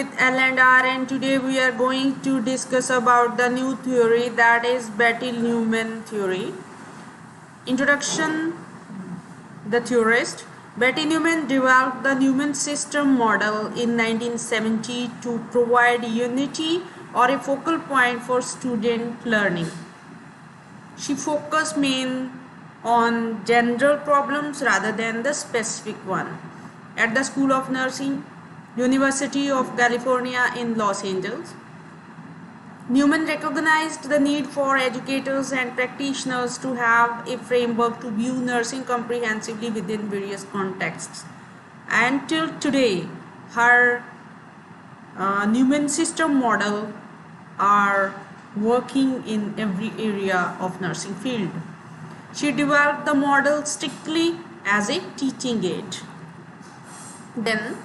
with L and R, and today we are going to discuss about the new theory, that is Betty-Newman theory. Introduction. The theorist Betty Newman developed the Newman system model in 1970 to provide unity or a focal point for student learning. She focused mainly on general problems rather than the specific one. At the School of Nursing, University of California in Los Angeles, Newman recognized the need for educators and practitioners to have a framework to view nursing comprehensively within various contexts. And till today, her Newman system model are working in every area of nursing field. She developed the model strictly as a teaching aid. Then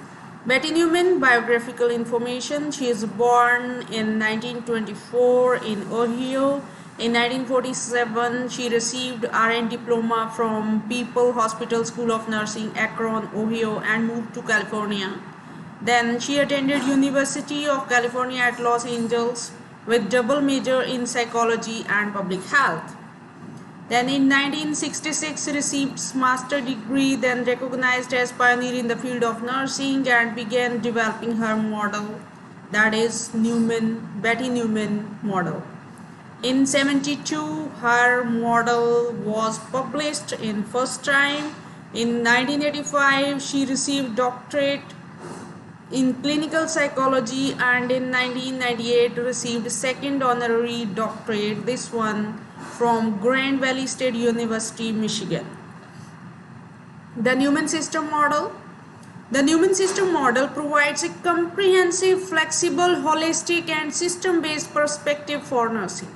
Betty Newman biographical information. She is born in 1924 in Ohio. In 1947, she received RN diploma from People Hospital School of Nursing, Akron, Ohio, and moved to California. Then she attended University of California at Los Angeles with double major in psychology and public health. Then in 1966 received master degree, then recognized as pioneer in the field of nursing, and began developing her model, that is Betty Newman model. In 72 her model was published in first time. In 1985 she received doctorate in clinical psychology, and in 1998 received second honorary doctorate, this one from Grand Valley State University, Michigan. The Newman system model. The Newman system model provides a comprehensive, flexible, holistic, and system-based perspective for nursing.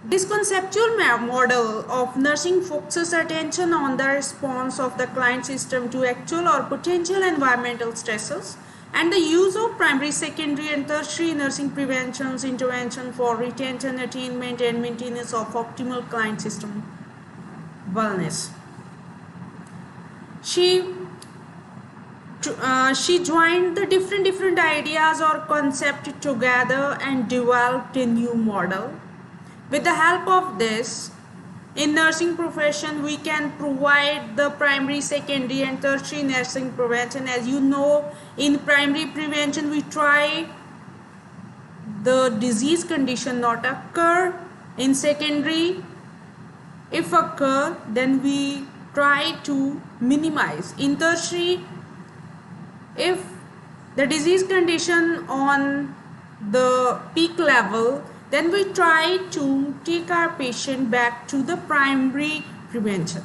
This conceptual model of nursing focuses attention on the response of the client system to actual or potential environmental stresses, and the use of primary, secondary, and tertiary nursing intervention for retention, attainment, and maintenance of optimal client system wellness. She joined the different ideas or concepts together and developed a new model. With the help of this, in nursing profession, we can provide the primary, secondary, and tertiary nursing prevention. As you know, in primary prevention, we try the disease condition not occur. In secondary, if occur, then we try to minimize. In tertiary, if the disease condition on the peak level, then we try to take our patient back to the primary prevention.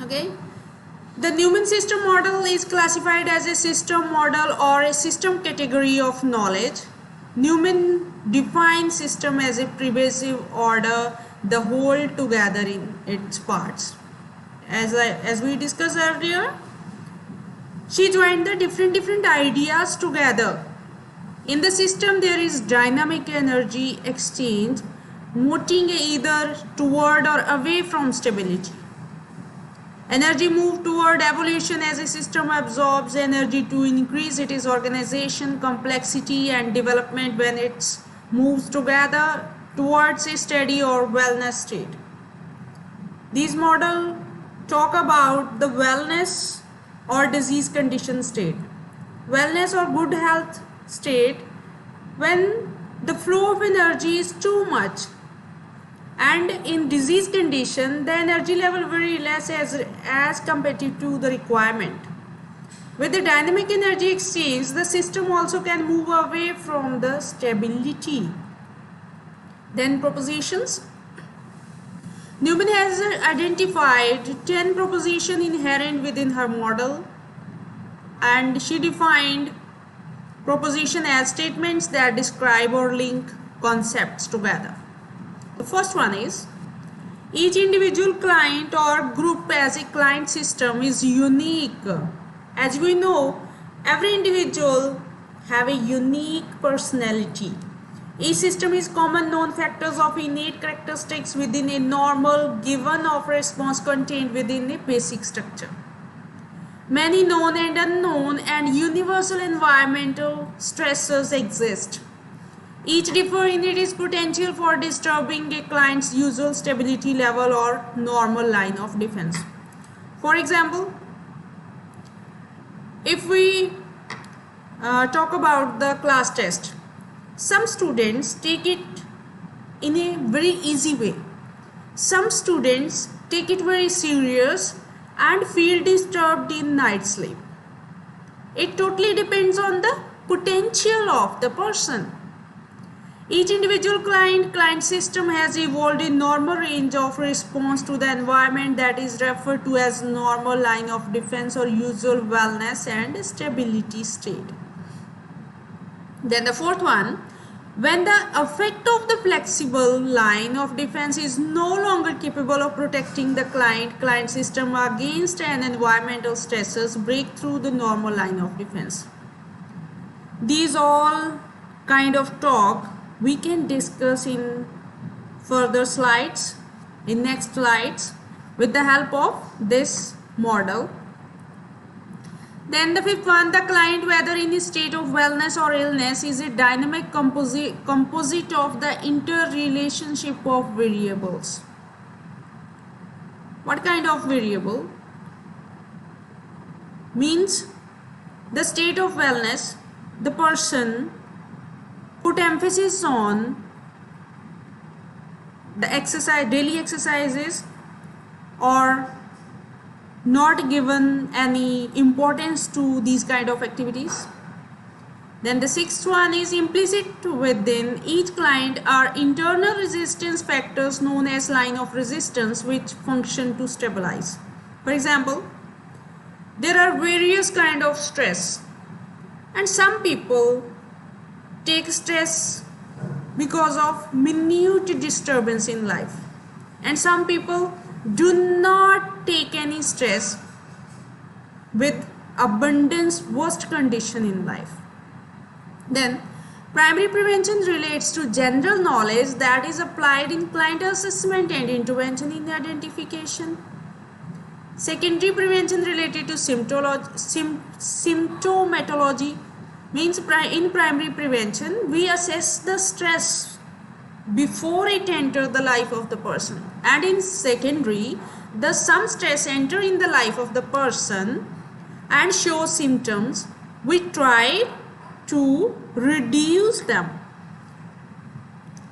Okay. The Newman system model is classified as a system model or a system category of knowledge. Newman defines system as a pervasive order, the whole together in its parts. As we discussed earlier, she joined the different ideas together. In the system, there is dynamic energy exchange, moving either toward or away from stability. Energy moves toward evolution as a system absorbs energy to increase its organization, complexity, and development when it moves together towards a steady or wellness state. These models talk about the wellness or disease condition state. Wellness or good health state when the flow of energy is too much, and in disease condition the energy level very less as compared to the requirement. With the dynamic energy exchange, the system also can move away from the stability. Then propositions. Newman has identified 10 propositions inherent within her model, and she defined proposition as statements that describe or link concepts together. The first one is, each individual client or group as a client system is unique. As we know, every individual have a unique personality. Each system is common known factors of innate characteristics within a normal given of response contained within a basic structure. Many known and unknown and universal environmental stressors exist. Each differ in its potential for disturbing a client's usual stability level or normal line of defense. For example, if we talk about the class test, some students take it in a very easy way. Some students take it very serious and feel disturbed in night sleep. It totally depends on the potential of the person. Each individual client system has evolved in normal range of response to the environment that is referred to as normal line of defense or usual wellness and stability state. Then the fourth one, when the effect of the flexible line of defense is no longer capable of protecting the client system against an environmental stressors break through the normal line of defense. These all kind of talk we can discuss in further slides, in next slides, with the help of this model. Then the fifth one, the client, whether in a state of wellness or illness, is a dynamic composite of the interrelationship of variables. What kind of variable? Means the state of wellness, the person put emphasis on the exercise, daily exercises, or not given any importance to these kind of activities. Then the sixth one is implicit within each client are internal resistance factors known as line of resistance which function to stabilize. For example, there are various kind of stress, and some people take stress because of minute disturbance in life, and some people do not take any stress with abundance worst condition in life. Then primary prevention relates to general knowledge that is applied in client assessment and intervention in identification. Secondary prevention related to symptomatology, means in primary prevention we assess the stress before it enters the life of the person, and in secondary some stress enter in the life of the person and show symptoms. We try to reduce them.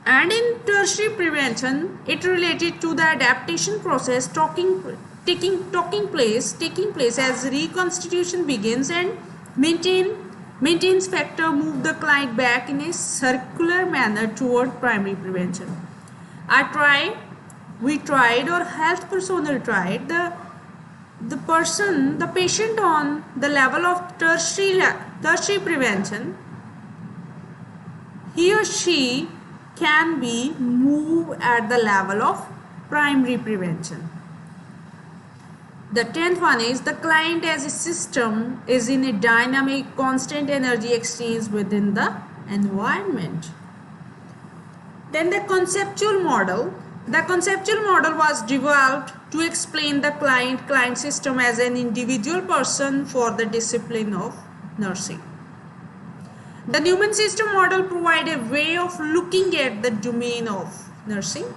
And in tertiary prevention it related to the adaptation process taking place as reconstitution begins and maintains factor move the client back in a circular manner toward primary prevention. We tried, or health personnel tried, the patient on the level of tertiary prevention, he or she can be moved at the level of primary prevention. The 10th one is the client as a system is in a dynamic constant energy exchange within the environment. Then the conceptual model. The conceptual model was developed to explain the client system as an individual person for the discipline of nursing. The Newman system model provides a way of looking at the domain of nursing.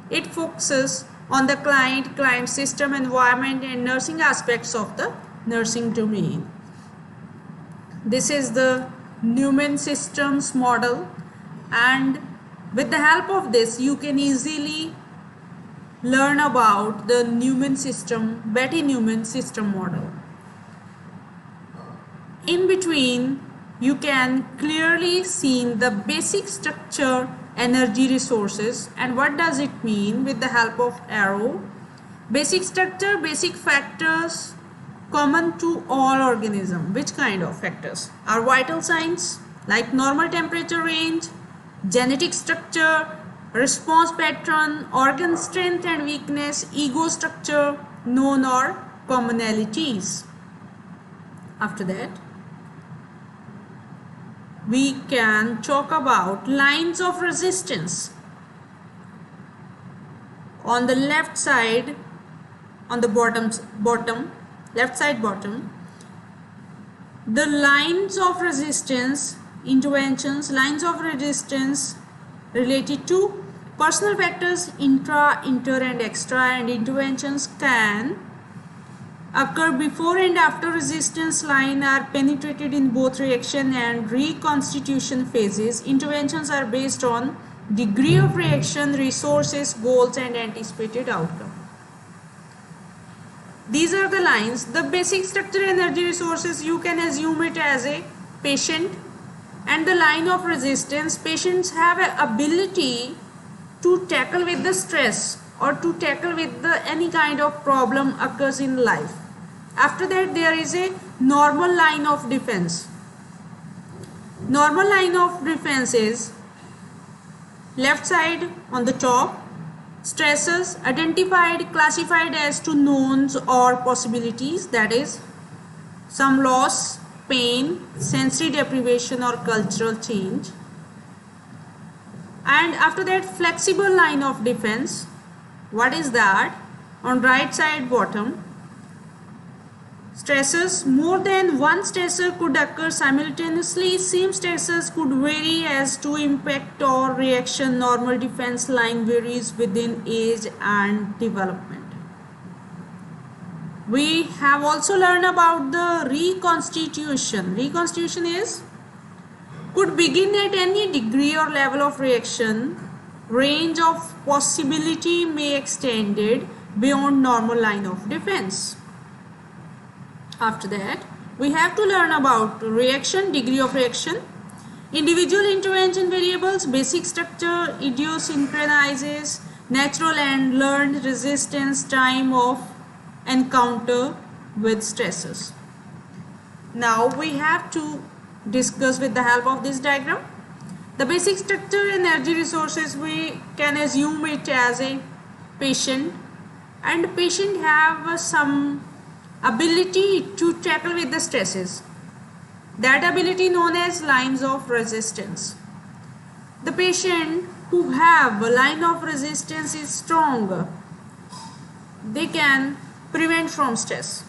It focuses on the client system, environment and nursing aspects of the nursing domain. This is the Newman systems model, and with the help of this you can easily learn about the Newman system, Betty Newman system model. In between you can clearly see the basic structure, energy resources, and what does it mean with the help of arrow. Basic structure, basic factors common to all organisms. Which kind of factors are vital signs like normal temperature range, genetic structure, response pattern, organ strength and weakness, ego structure, known or commonalities. After that we can talk about lines of resistance. On the left side, on the bottom, left side bottom, the lines of resistance, interventions, lines of resistance related to personal factors, intra, inter and extra, and interventions can occur before and after resistance line are penetrated in both reaction and reconstitution phases. Interventions are based on degree of reaction, resources, goals and anticipated outcome. These are the lines. The basic structure, energy, resources, you can assume it as a patient, and the line of resistance, patients have an ability to tackle with the stress or to tackle with the any kind of problem occurs in life. After that, there is a normal line of defense. Normal line of defense is left side on the top, stresses identified, classified as to knowns or possibilities, that is some loss, pain, sensory deprivation or cultural change. And after that, flexible line of defense. What is that? On right side bottom, stresses, more than one stressor could occur simultaneously. Same stressors could vary as to impact or reaction. Normal defense line varies within age and development. We have also learned about the reconstitution. Reconstitution is could begin at any degree or level of reaction. Range of possibility may extended beyond normal line of defense. After that, we have to learn about reaction, degree of reaction, individual intervention variables, basic structure, idiosyncrasies, natural and learned resistance, time of encounter with stresses. Now we have to discuss with the help of this diagram. The basic structure, energy, resources, we can assume it as a patient, and patient have some ability to tackle with the stresses. That ability known as lines of resistance. The patient who have a line of resistance is strong. They can prevent from stress.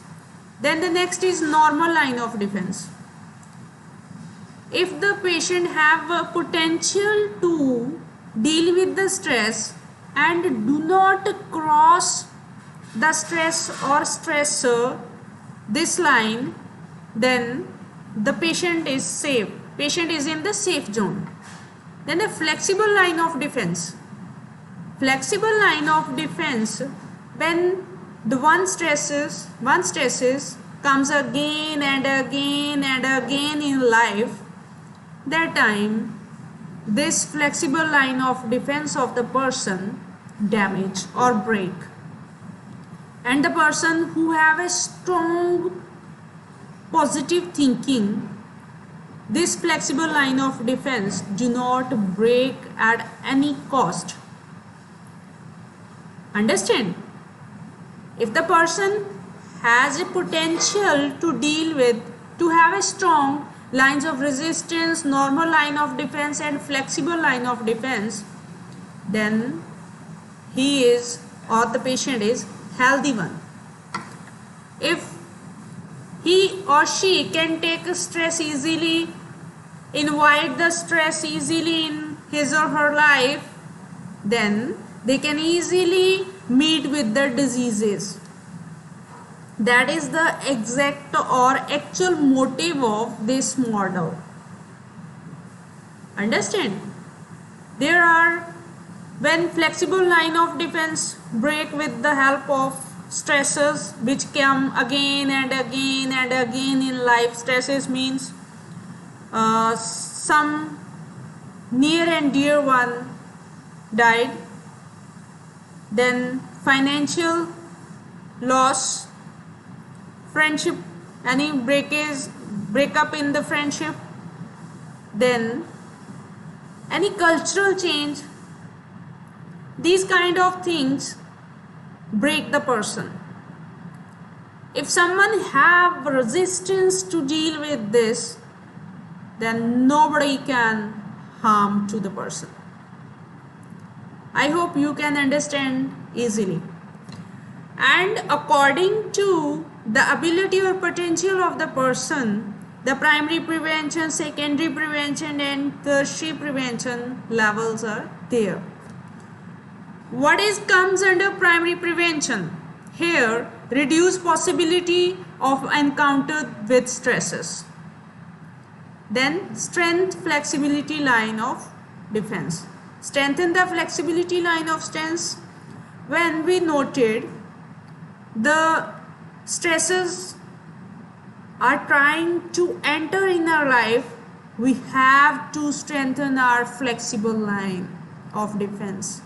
Then the next is normal line of defense. If the patient have a potential to deal with the stress and do not cross the stress or stressor, this line, then the patient is safe. Patient is in the safe zone. Then a flexible line of defense. Flexible line of defense, when the one stresses comes again and again and again in life, that time this flexible line of defense of the person damage or break, and the person who have a strong positive thinking, this flexible line of defense do not break at any cost. Understand? If the person has a potential to deal with, to have a strong lines of resistance, normal line of defense and flexible line of defense, then he is, or the patient is, healthy one. If he or she can take stress easily, invite the stress easily in his or her life, then they can easily meet with the diseases. That is the exact or actual motive of this model. Understand? There are, when flexible line of defense break with the help of stresses which come again and again and again in life. Stresses means some near and dear one died, then financial loss, friendship, any breakup in the friendship, then any cultural change. These kind of things break the person. If someone have resistance to deal with this, then nobody can harm to the person. I hope you can understand easily. And according to the ability or potential of the person, The primary prevention, secondary prevention and tertiary prevention levels are there. What comes under primary prevention? Here, reduce possibility of encounter with stresses. Then strength flexibility line of defense. Strengthen the flexibility line of defense. When we noted the stresses are trying to enter in our life, we have to strengthen our flexible line of defense.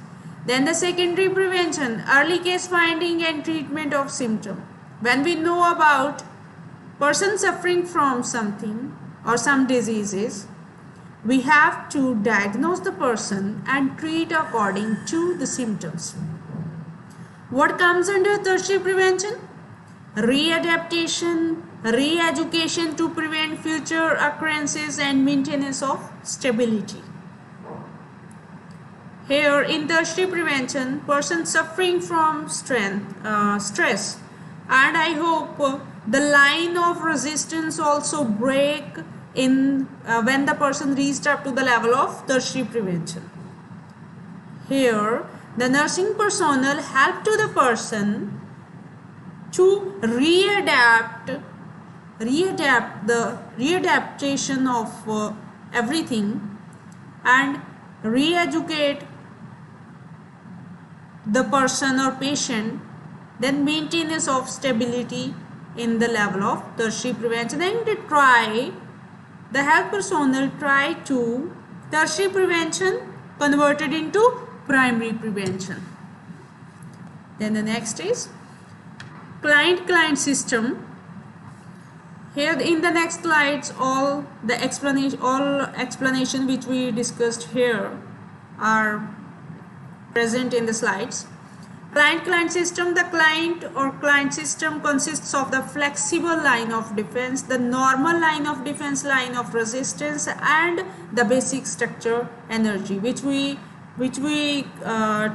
Then the secondary prevention, early case finding and treatment of symptom. When we know about person suffering from something or some diseases, we have to diagnose the person and treat according to the symptoms. What comes under tertiary prevention? Readaptation, re-education to prevent future occurrences and maintenance of stability. Here in tertiary prevention, person suffering from stress, and I hope the line of resistance also break in when the person reached up to the level of tertiary prevention. Here the nursing personnel help to the person to readaptation of everything and re-educate the person or patient, then maintenance of stability in the level of tertiary prevention, and the health personnel try to tertiary prevention converted into primary prevention. Then the next is client system. Here in the next slides, all explanation which we discussed here are present in the slides. Client system. The client system consists of the flexible line of defense, the normal line of defense, line of resistance, and the basic structure energy, which we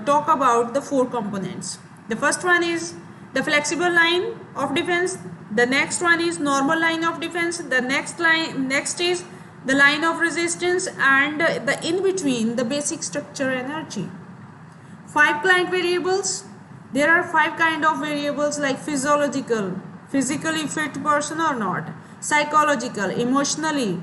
talk about the four components. The first one is the flexible line of defense. The next one is normal line of defense. The next is the line of resistance, and the in between the basic structure energy. 5 client variables. There are 5 kind of variables like physiological, physically fit person or not, psychological, emotionally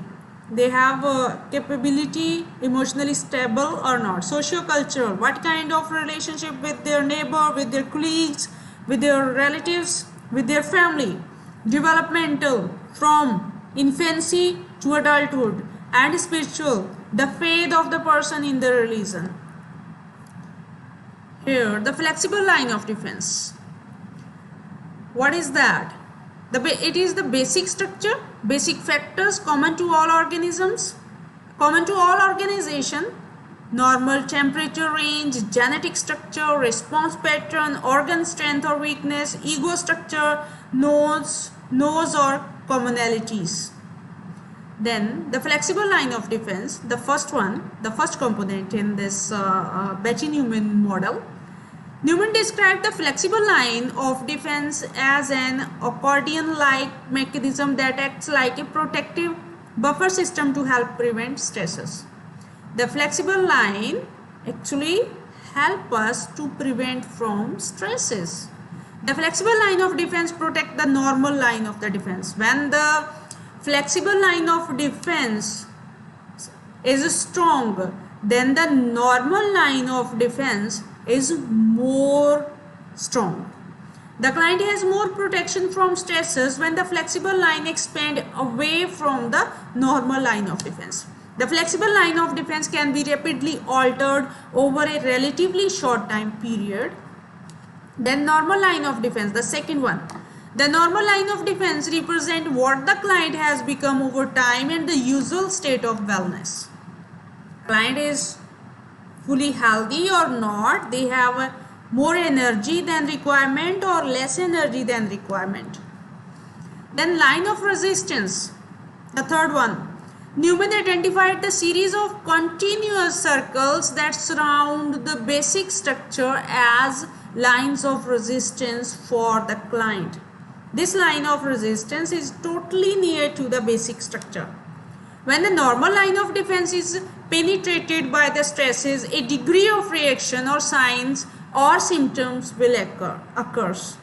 they have capability, emotionally stable or not, socio-cultural, what kind of relationship with their neighbor, with their colleagues, with their relatives, with their family, developmental from infancy to adulthood, and spiritual, the faith of the person in the religion. Here the flexible line of defense. What is that? It is the basic structure, basic factors common to all organisms, common to all organization: normal temperature range, genetic structure, response pattern, organ strength or weakness, ego structure, nose or commonalities. Then the flexible line of defense, the first component in this Betti-Newman model. Newman described the flexible line of defense as an accordion-like mechanism that acts like a protective buffer system to help prevent stresses. The flexible line actually help us to prevent from stresses. The flexible line of defense protect the normal line of the defense. When the flexible line of defense is strong, then the normal line of defense is more strong. The client has more protection from stresses when the flexible line expands away from the normal line of defense. The flexible line of defense can be rapidly altered over a relatively short time period. Then normal line of defense, the second one. The normal line of defense represents what the client has become over time and the usual state of wellness. Client is fully healthy or not, they have more energy than requirement or less energy than requirement. Then line of resistance, the third one. Newman identified the series of continuous circles that surround the basic structure as lines of resistance for the client. This line of resistance is totally near to the basic structure. When the normal line of defense is penetrated by the stresses, a degree of reaction or signs or symptoms will occurs.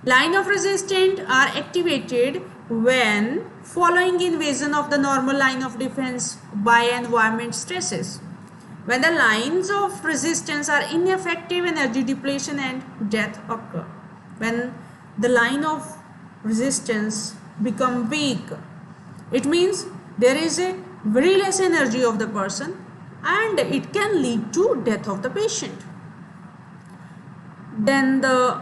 Line of resistance are activated when following invasion of the normal line of defense by environment stresses. When the lines of resistance are ineffective, energy depletion and death occur. When the line of resistance become weak, it means there is a very less energy of the person and it can lead to death of the patient. Then the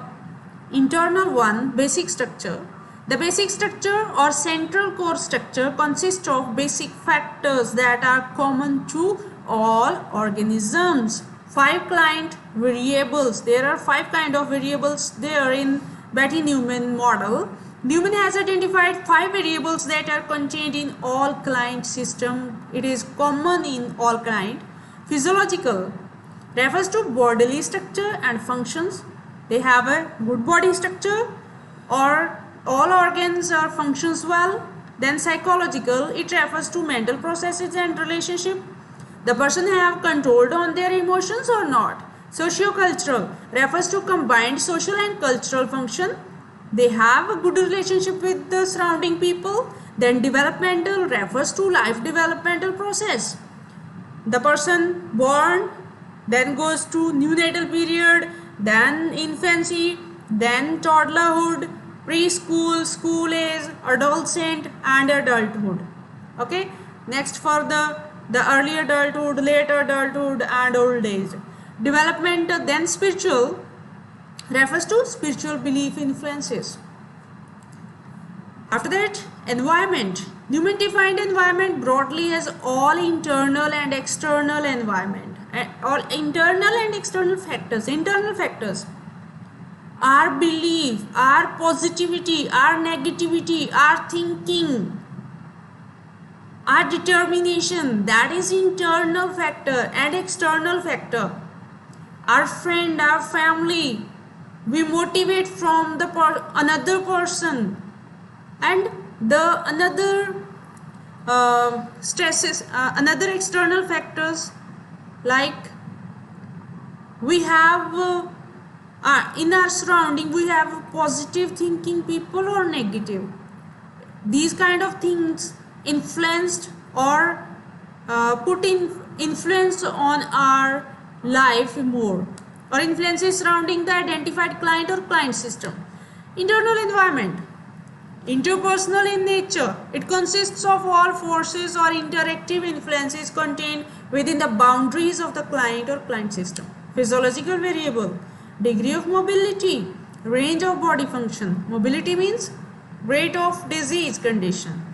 internal one, basic structure. The basic structure or central core structure consists of basic factors that are common to all organisms. 5 client variables. There are 5 kind of variables there in Betti-Newman model. Newman has identified 5 variables that are contained in all client system. It is common in all client. Physiological refers to bodily structure and functions. They have a good body structure or all organs are functions well. Then psychological, it refers to mental processes and relationship. The person have controlled on their emotions or not. Sociocultural refers to combined social and cultural function. They have a good relationship with the surrounding people. Then developmental refers to life developmental process. The person born, then goes to neonatal period, then infancy, then toddlerhood, preschool, school age, adolescent and adulthood. Okay, next for the early adulthood, late adulthood and old age. Development, then spiritual refers to spiritual belief influences. After that, environment. Newman defined environment broadly as all internal and external environment. All internal and external factors. Internal factors, our belief, our positivity, our negativity, our thinking, our determination, that is internal factor. And external factor, our friend, our family, we motivate from the another person, and the another stresses, another external factors like we have in our surrounding we have positive thinking people or negative. These kind of things influenced or put in influence on our life more, or influences surrounding the identified client or client system. Internal environment, interpersonal in nature. It consists of all forces or interactive influences contained within the boundaries of the client or client system. Physiological variable, degree of mobility, range of body function. Mobility means rate of disease condition.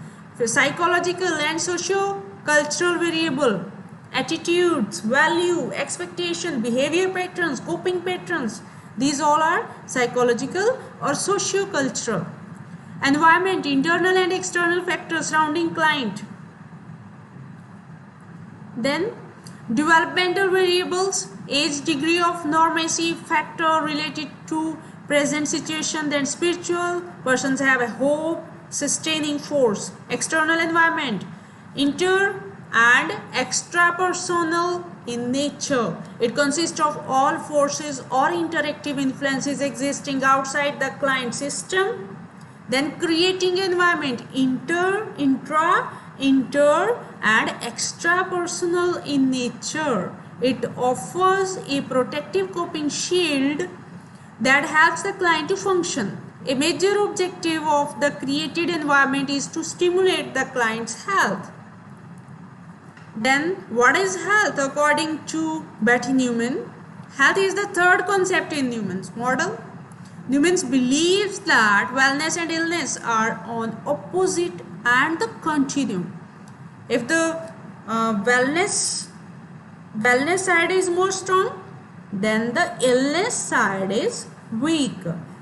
Psychological and socio-cultural variable, attitudes, value, expectation, behavior patterns, coping patterns. These all are psychological or socio-cultural. Environment, internal and external factors surrounding client. Then developmental variables, age, degree of normacy, factor related to present situation. Then spiritual, persons have a hope, sustaining force. External environment, inter and extrapersonal in nature. It consists of all forces or interactive influences existing outside the client system. Then creating environment, inter, intra, inter and extrapersonal in nature. It offers a protective coping shield that helps the client to function. A major objective of the created environment is to stimulate the client's health. Then what is health according to Betti-Newman? Health is the third concept in Newman's model. Newman believes that wellness and illness are on opposite and the continuum. If the wellness side is more strong, then the illness side is weak.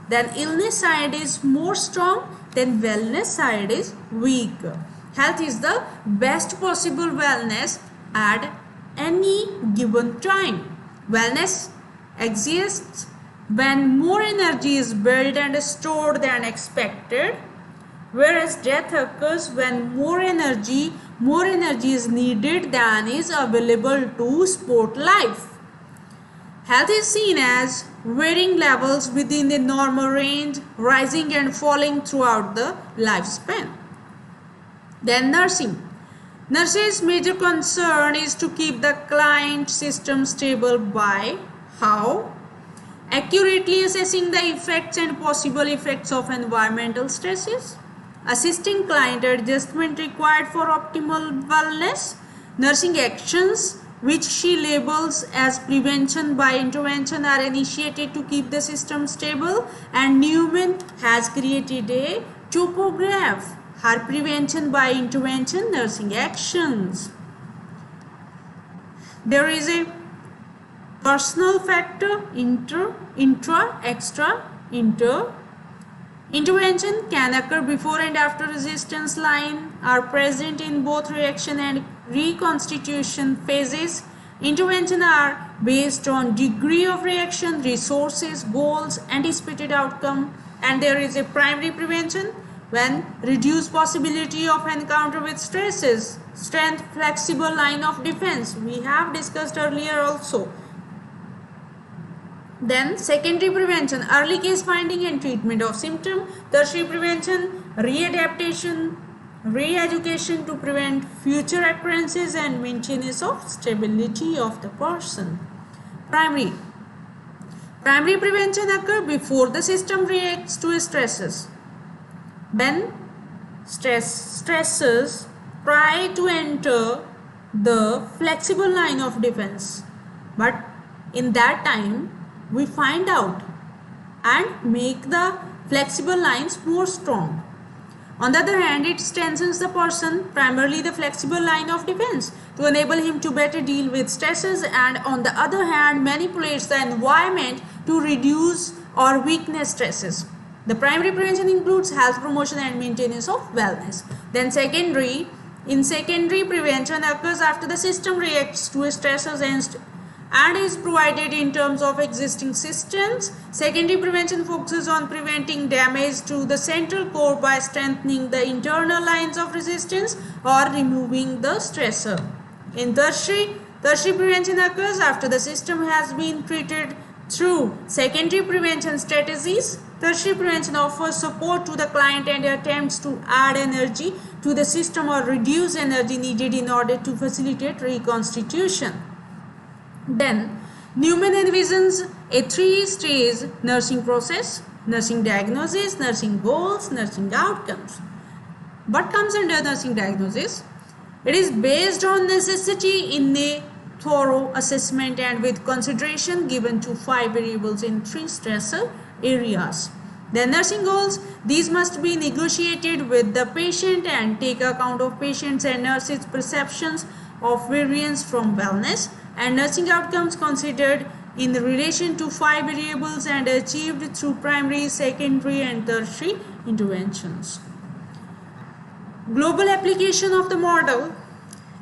Then illness side is more strong, then wellness side is weak. Health is the best possible wellness at any given time. Wellness exists when more energy is built and stored than expected, whereas death occurs when more energy is needed than is available to support life. Health is seen as varying levels within the normal range, rising and falling throughout the lifespan. Then nursing. Nurse's major concern is to keep the client system stable by how? Accurately assessing the effects and possible effects of environmental stresses, assisting client adjustment required for optimal wellness, nursing actions which she labels as prevention by intervention are initiated to keep the system stable, and Newman has created a topograph, her prevention by intervention nursing actions. There is a personal factor, intra, extra, inter. Intervention can occur before and after resistance line are present in both reaction and reconstitution phases. Intervention are based on degree of reaction, resources, goals, anticipated outcome, and there is a primary prevention when reduced possibility of encounter with stresses, strength, flexible line of defense. We have discussed earlier also. Then secondary prevention, early case finding and treatment of symptom. Tertiary prevention, readaptation, re-education to prevent future occurrences and maintenance of stability of the person. Primary prevention occur before the system reacts to stresses. When stresses try to enter the flexible line of defense, but in that time we find out and make the flexible lines more strong. On the other hand, it strengthens the person, primarily the flexible line of defense, to enable him to better deal with stresses, and on the other hand manipulates the environment to reduce or weaken stresses. The primary prevention includes health promotion and maintenance of wellness. Then secondary prevention occurs after the system reacts to stresses and is provided in terms of existing systems. Secondary prevention focuses on preventing damage to the central core by strengthening the internal lines of resistance or removing the stressor. In tertiary prevention occurs after the system has been treated through secondary prevention strategies. Tertiary prevention offers support to the client and attempts to add energy to the system or reduce energy needed in order to facilitate reconstitution. Then Newman envisions a three-stage nursing process: nursing diagnosis, nursing goals, nursing outcomes. What comes under nursing diagnosis? It is based on necessity in a thorough assessment and with consideration given to 5 variables in 3 stressor areas. The nursing goals, these must be negotiated with the patient and take account of patients and nurses' perceptions of variance from wellness, and nursing outcomes considered in relation to 5 variables and achieved through primary, secondary and tertiary interventions. Global application of the model.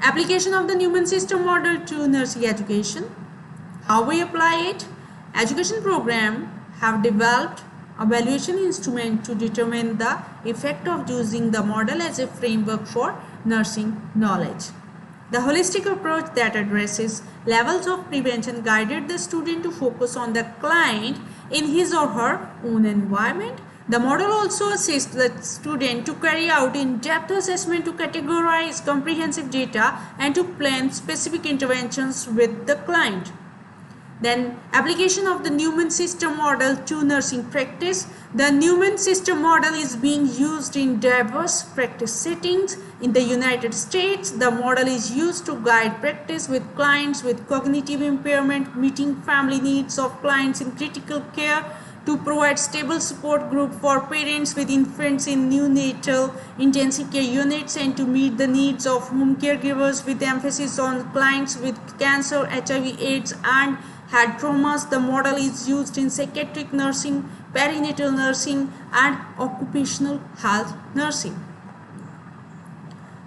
Application of the Newman system model to nursing education. How we apply it? Education program have developed evaluation instrument to determine the effect of using the model as a framework for nursing knowledge. The holistic approach that addresses levels of prevention guided the student to focus on the client in his or her own environment. The model also assists the student to carry out in-depth assessment to categorize comprehensive data and to plan specific interventions with the client. Then application of the Newman system model to nursing practice. The Newman system model is being used in diverse practice settings. In the United States, the model is used to guide practice with clients with cognitive impairment, meeting family needs of clients in critical care, to provide stable support group for parents with infants in neonatal intensive care units, and to meet the needs of home caregivers with emphasis on clients with cancer, HIV, AIDS and head traumas. The model is used in psychiatric nursing, perinatal nursing and occupational health nursing.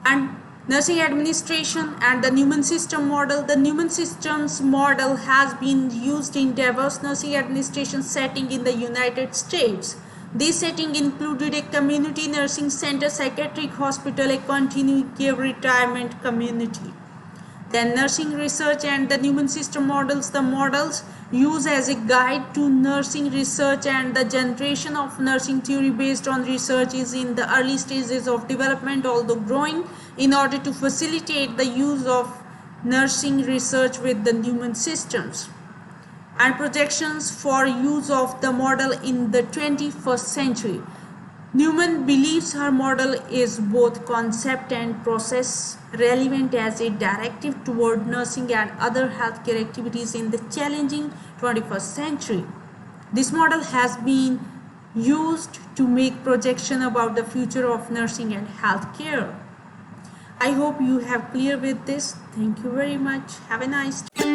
And Nursing administration and the Newman system model. The Newman systems model has been used in diverse nursing administration settings in the United States. This setting included a community nursing center, psychiatric hospital, a continuing care retirement community. Then nursing research and the Newman system models. The models used as a guide to nursing research, and the generation of nursing theory based on research is in the early stages of development, although growing, in order to facilitate the use of nursing research with the Newman systems. And projections for use of the model in the 21st century. Newman believes her model is both concept and process relevant as a directive toward nursing and other healthcare activities in the challenging 21st century. This model has been used to make projection about the future of nursing and healthcare. I hope you have clear with this. Thank you very much. Have a nice day.